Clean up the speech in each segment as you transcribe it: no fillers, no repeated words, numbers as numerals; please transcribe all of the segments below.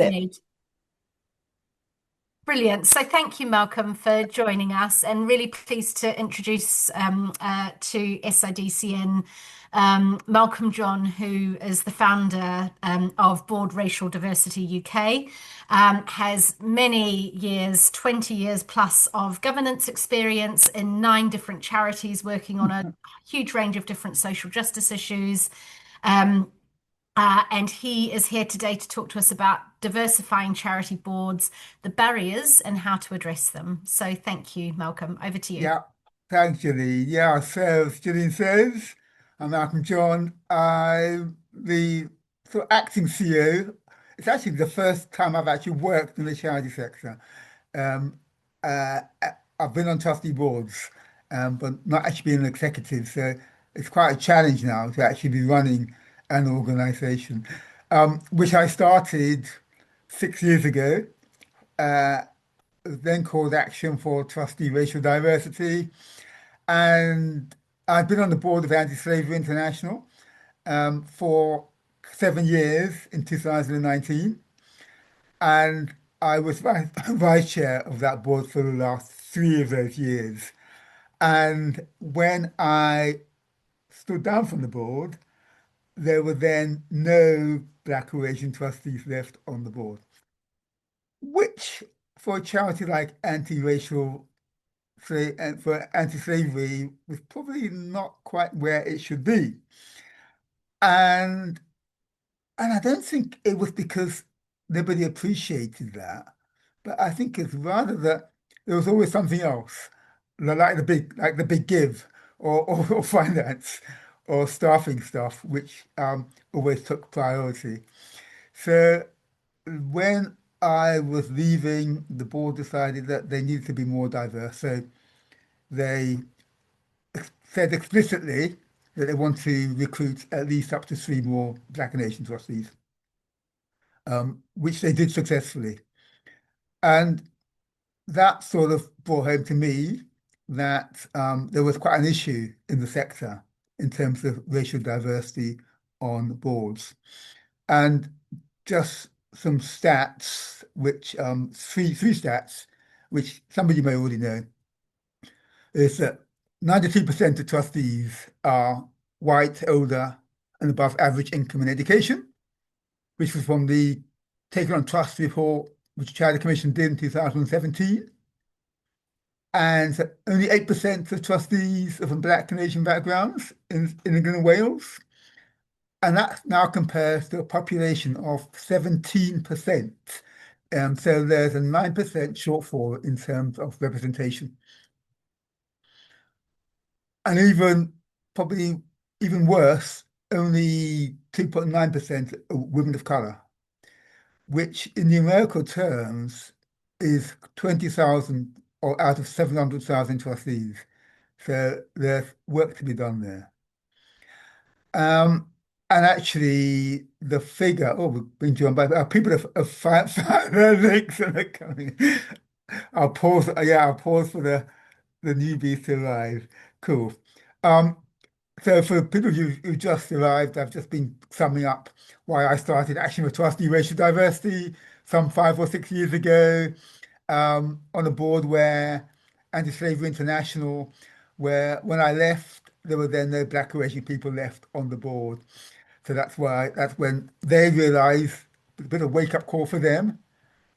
There. Need. Brilliant. So thank you, Malcolm, for joining us, and really pleased to introduce to SIDCN Malcolm John, who is the founder of Board Racial Diversity UK, has many years, 20 years plus of governance experience in 9 different charities, working on a huge range of different social justice issues. Um, and he is here today to talk to us about diversifying charity boards, the barriers, and how to address them. So thank you, Malcolm. Over to you. Yeah, thanks, Julie. Yeah, so as Julie says, I'm Malcolm John. I'm the sort of acting CEO. It's actually the first time I've actually worked in the charity sector. Um, uh, I've been on trustee boards, but not actually being an executive. So it's quite a challenge now to actually be running an organization, which I started 6 years ago. Uh, then called Action for Trustee Racial Diversity. And I've been on the board of Anti-Slavery International for 7 years in 2019. And I was vice chair of that board for the last 3 of those years. And when I stood down from the board, there were then no Black or Asian trustees left on the board, which for a charity like anti-racial and for anti-slavery was probably not quite where it should be. And and I don't think it was because nobody appreciated that, but I think it's rather that there was always something else, like the big give or finance or staffing stuff, which always took priority. So when I was leaving, the board decided that they needed to be more diverse. So they said explicitly that they want to recruit at least up to 3 more Black and Asian trustees, which they did successfully. And that sort of brought home to me that there was quite an issue in the sector in terms of racial diversity on boards. And just some stats, which three stats, which some of you may already know, is that 92% of trustees are white, older, and above average income and education, which was from the Taken on Trust report, which Charter Commission did in 2017. And so only 8% of trustees are from Black and Asian backgrounds in England and Wales. And that now compares to a population of 17%. So there's a 9% shortfall in terms of representation. And probably even worse, only 2.9% are women of color, which in numerical terms is 20,000 or out of 700,000 trustees. So there's work to be done there. And actually, the figure, oh, we've been joined by people have found their links and they're coming. I'll pause. Yeah, I'll pause for the newbies to arrive. Cool. Um, So for people who just arrived, I've just been summing up why I started Action for Trustee Racial Diversity some 5 or 6 years ago, on a board where Anti-Slavery International, where when I left, there were then no Black or Asian people left on the board. So that's when they realized a bit of wake-up call for them.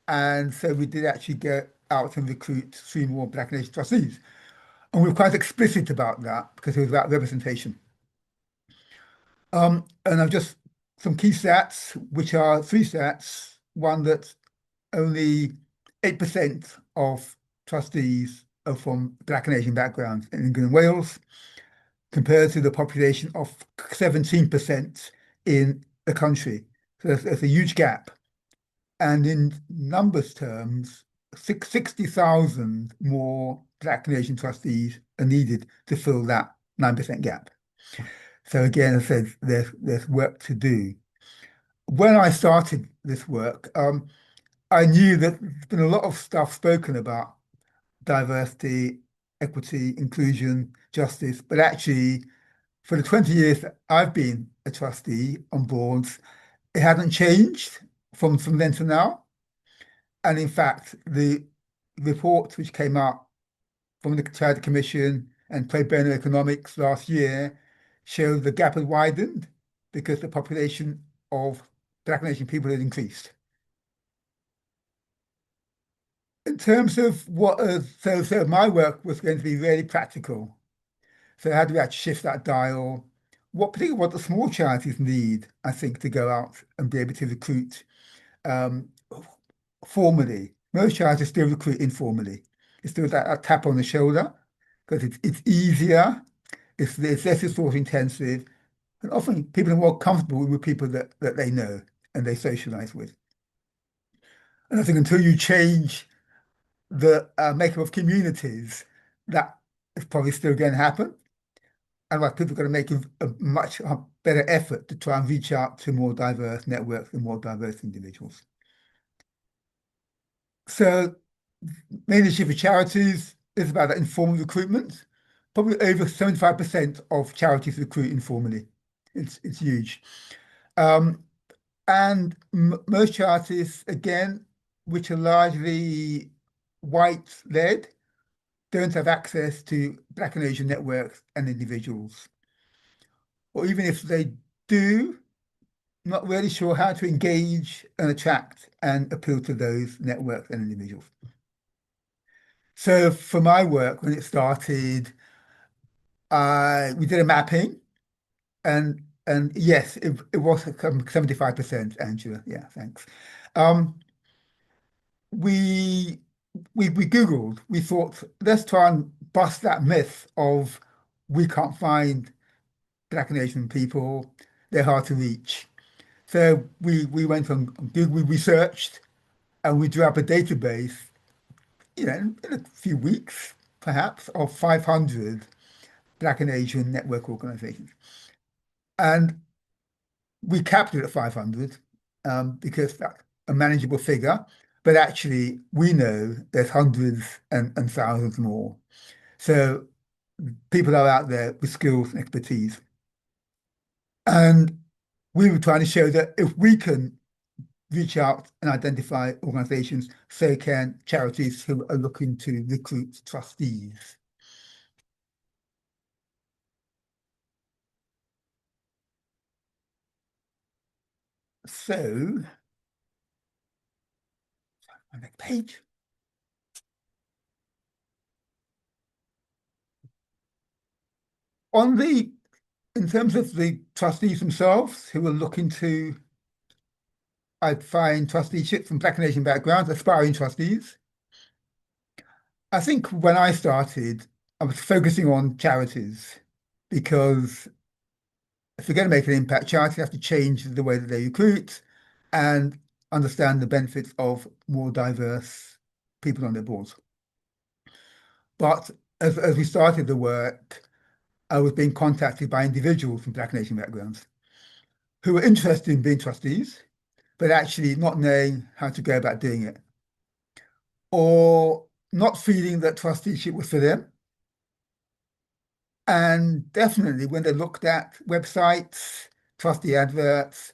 And so we did actually get out and recruit 3 more Black and Asian trustees. And we were quite explicit about that because it was about representation. And I've just some key stats, which are 3 stats. One, that only 8% of trustees are from Black and Asian backgrounds in England and Wales, compared to the population of 17% in the country. So there's a huge gap. And in numbers terms, 60,000 more Black and Asian trustees are needed to fill that 9% gap. So again, I said there's work to do. When I started this work, I knew that there's been a lot of stuff spoken about diversity, equity, inclusion, justice, but actually, for the 20 years that I've been a trustee on boards, it hasn't changed. from then to now. And in fact, the report which came out from the Charity Commission and Pro Bono Economics last year showed the gap had widened because the population of Black and Asian people had increased. In terms of what, so my work was going to be really practical. So how do we actually shift that dial? Particularly what the small charities need, I think, to go out and be able to recruit um, formally. Most charities still recruit informally. It's still that tap on the shoulder because it's easier, it's less resource intensive, and often people are more comfortable with people that they know and they socialize with. And I think until you change the makeup of communities, that is probably still going to happen. And like people are going to make a much better effort to try and reach out to more diverse networks and more diverse individuals. So mainly for charities is about that informal recruitment. Probably over 75% of charities recruit informally. It's huge. Um, and m most charities, again, which are largely white-led, don't have access to Black and Asian networks and individuals. Or even if they do, not really sure how to engage and attract and appeal to those networks and individuals. So for my work, when it started, we did a mapping and yes, it was 75%, Angela. Yeah, thanks. Um, we we Googled, we thought, let's try and bust that myth of we can't find Black and Asian people, they're hard to reach. So we went on Google, we researched, and we drew up a database, in a few weeks, perhaps, of 500 Black and Asian network organizations. And we capped it at 500 because that's a manageable figure. But actually, we know there's hundreds and thousands more. So people are out there with skills and expertise. And we were trying to show that if we can reach out and identify organizations, so can charities who are looking to recruit trustees. So, my next page. On the, in terms of the trustees themselves who are looking to, I'd find trusteeship from Black and Asian backgrounds, aspiring trustees. I think when I started, I was focusing on charities because if they're going to make an impact, charities have to change the way that they recruit and understand the benefits of more diverse people on their boards. But as we started the work, I was being contacted by individuals from Black and Asian backgrounds who were interested in being trustees, but actually not knowing how to go about doing it, or not feeling that trusteeship was for them. And definitely when they looked at websites, trustee adverts,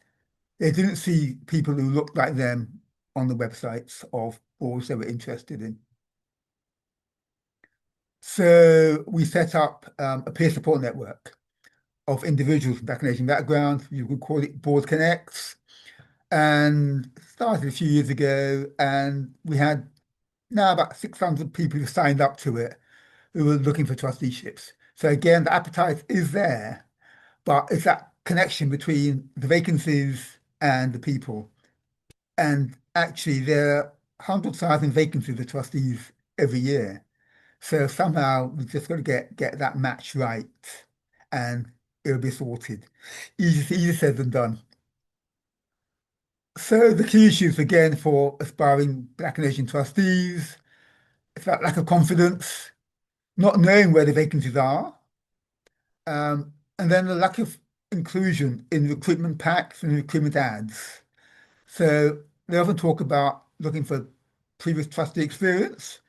they didn't see people who looked like them on the websites of boards they were interested in. So we set up a peer support network of individuals from Black and Asian backgrounds. You could call it Board Connects, and started a few years ago. And we had now about 600 people who signed up to it who were looking for trusteeships. So again, the appetite is there, but it's that connection between the vacancies and the people. And actually, there are 100,000 vacancies of trustees every year. So somehow we just got to get that match right, and it'll be sorted. Easier said than done. So the key issues again for aspiring Black and Asian trustees, it's that lack of confidence, not knowing where the vacancies are, and then the lack of inclusion in recruitment packs and recruitment ads. So they often talk about looking for previous trustee experience,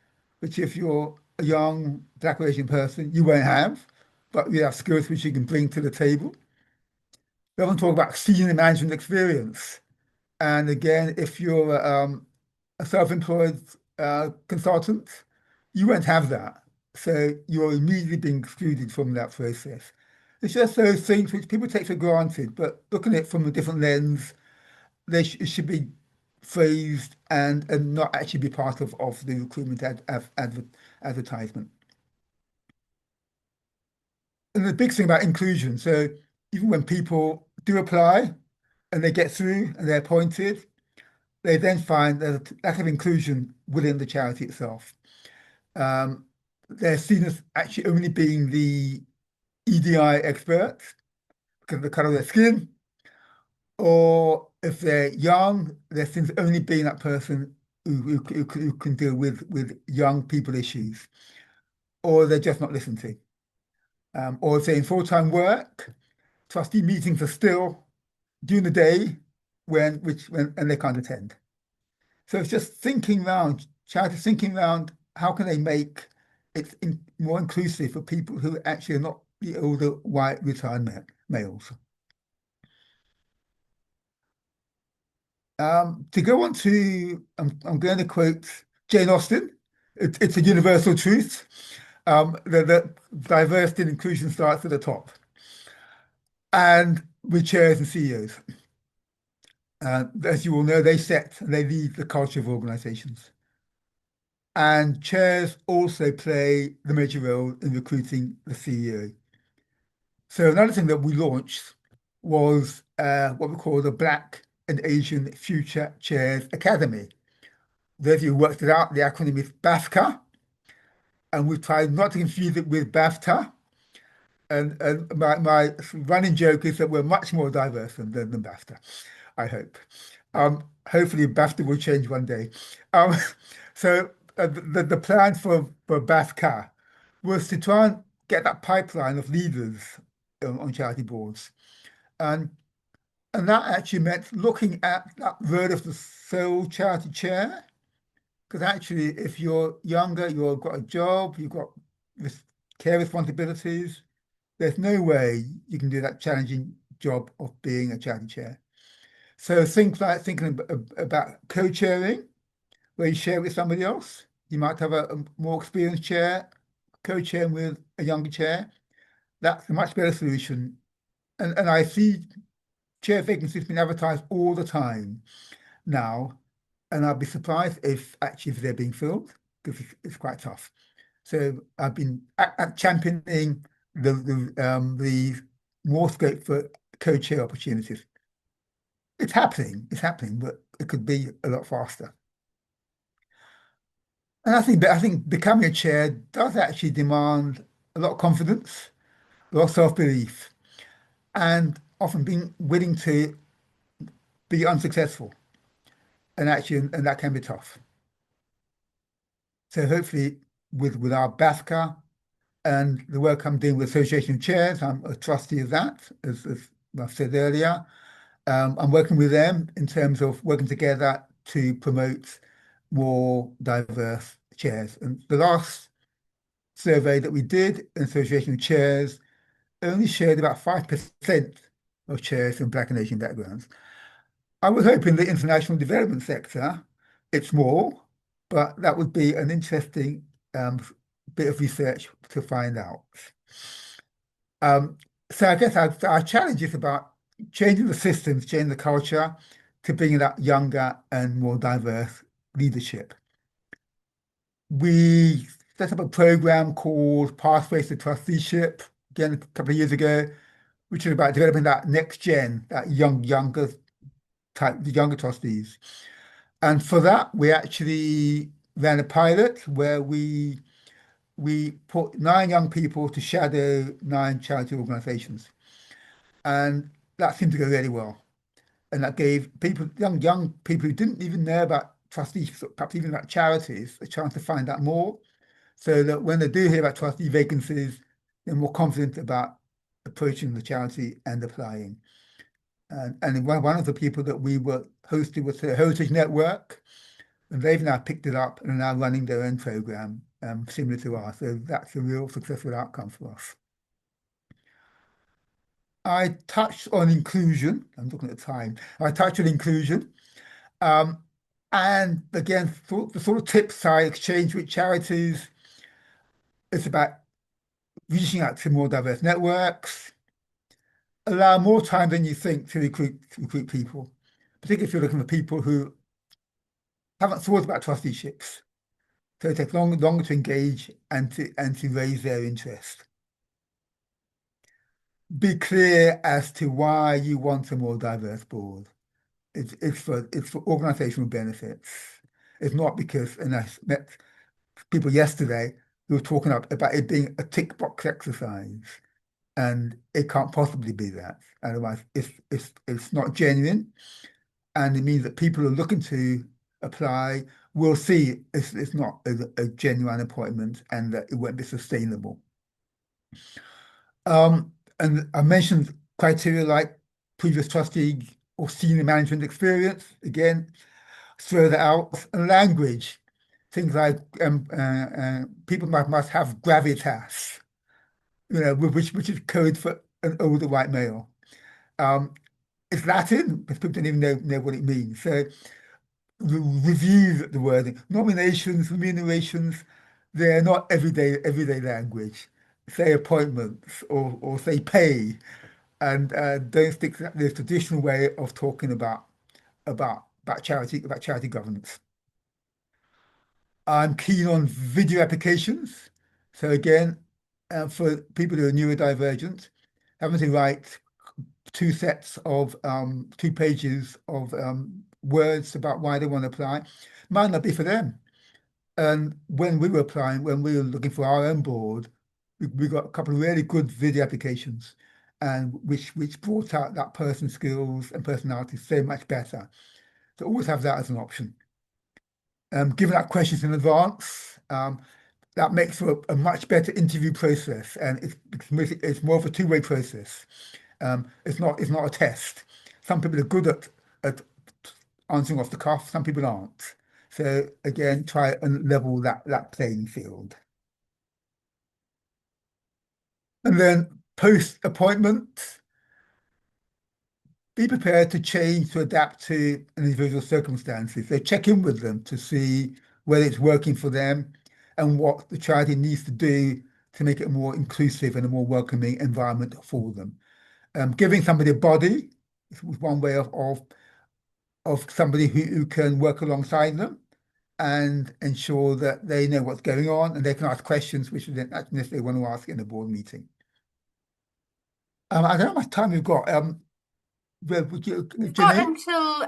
which if you're a young Black or Asian person, you won't have, but you have skills which you can bring to the table. They often talk about senior management experience. And again, if you're a self-employed consultant, you won't have that. So you're immediately being excluded from that process. It's just those things which people take for granted, but looking at it from a different lens, it should be phrased and not actually be part of the recruitment advertisement. And the big thing about inclusion, so even when people do apply and they get through and they're appointed, they then find there's a lack of inclusion within the charity itself. Um, they're seen as actually only being the EDI experts because of the color of their skin, or if they're young, they're seen as only being that person who can deal with young people issues, or they're just not listened to. Or if they're in full-time work, trustee meetings are still during the day and they can't attend. So it's just thinking round, charity thinking round how can they make it more inclusive for people who actually are not the older white retired males. To go on to, I'm going to quote Jane Austen. It's a universal truth. That diversity and inclusion starts at the top, and with chairs and CEOs. As you all know, they set and they lead the culture of organizations. And chairs also play the major role in recruiting the CEO. So another thing that we launched was what we call the Black and Asian Future Chairs Academy. Those of you who worked it out, the acronym is BAFCA, and we've tried not to confuse it with BAFTA. And my running joke is that we're much more diverse than BAFTA, I hope. Hopefully BAFTA will change one day. Um, the plan for BAFCA was to try and get that pipeline of leaders on charity boards. And and that actually meant looking at that role of the sole charity chair. Because actually, if you're younger, you've got a job, you've got care responsibilities, there's no way you can do that challenging job of being a charity chair. So things like thinking about co-chairing, where you share with somebody else. You might have a more experienced chair, co-chairing with a younger chair. That's a much better solution. And I see chair vacancies being advertised all the time now, and I'd be surprised if actually if they're being filled because it's quite tough. So I've been championing the more scope for co-chair opportunities. It's happening, but it could be a lot faster. And I think becoming a chair does actually demand a lot of confidence, a lot of self-belief, and often being willing to be unsuccessful. And that can be tough. So hopefully with our BAFCA and the work I'm doing with Association of Chairs, I'm a trustee of that, as I've said earlier. I'm working with them in terms of working together to promote more diverse chairs. And the last survey that we did in Association of Chairs only showed about 5% of chairs from Black and Asian backgrounds. I was hoping the international development sector, it's more, but that would be an interesting bit of research to find out. Um, so I guess our challenge is about changing the systems, changing the culture to bring that younger and more diverse leadership. We set up a program called Pathways to Trusteeship, again, a couple of years ago, which is about developing that next gen, that younger type, the younger trustees. And for that, we actually ran a pilot where we put 9 young people to shadow 9 charity organizations. And that seemed to go really well. And that gave people, young people who didn't even know about trustees, perhaps even about charities, a chance to find out more so that when they do hear about trustee vacancies, they're more confident about approaching the charity and applying. And one of the people that we were hosting was the Heritage Network, and they've now picked it up and are now running their own program similar to ours. So that's a real successful outcome for us. I touched on inclusion. I'm looking at the time. I touched on inclusion. Um, and again, the sort of tips I exchange with charities, it's about reaching out to more diverse networks, allow more time than you think to recruit people, particularly if you're looking for people who haven't thought about trusteeships. So it takes longer to engage and to raise their interest. Be clear as to why you want a more diverse board. It's for organizational benefits. It's not because, and I met people yesterday who were talking about it being a tick box exercise, and it can't possibly be that. Otherwise, it's not genuine, and it means that people who are looking to apply will see it's not a genuine appointment and that it won't be sustainable. And I mentioned criteria like previous trustee or senior management experience. Again, throw that out. And language, things like people must have gravitas, which is code for an older white male. Um, it's Latin, but people don't even know what it means. So review the wording. Nominations, remunerations, they're not everyday language. Say appointments or say pay, and don't stick to the traditional way of talking about charity governance. I'm keen on video applications. So again, for people who are neurodivergent, having to write two pages of words about why they want to apply might not be for them. And when we were applying, when we were looking for our own board, we got a couple of really good video applications, and which brought out that person's skills and personality so much better. So always have that as an option. Giving out questions in advance, that makes for a much better interview process, and it's more of a two-way process. It's not a test. Some people are good at answering off the cuff, some people aren't. So again, try and level that playing field. And then post appointment, be prepared to change to adapt to individual circumstances. So check in with them to see whether it's working for them and what the charity needs to do to make it a more inclusive and a more welcoming environment for them. Giving somebody a body is one way of somebody who can work alongside them and ensure that they know what's going on and they can ask questions which they don't necessarily want to ask in a board meeting. I don't know how much time we've got. Would you, We've got Janine?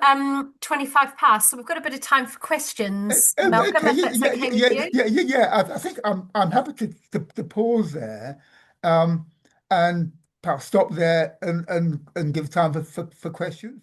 until 25 past, so we've got a bit of time for questions, Malcolm, Okay, if that's okay with you. I think I'm happy to pause there, um, and perhaps stop there and give time for questions.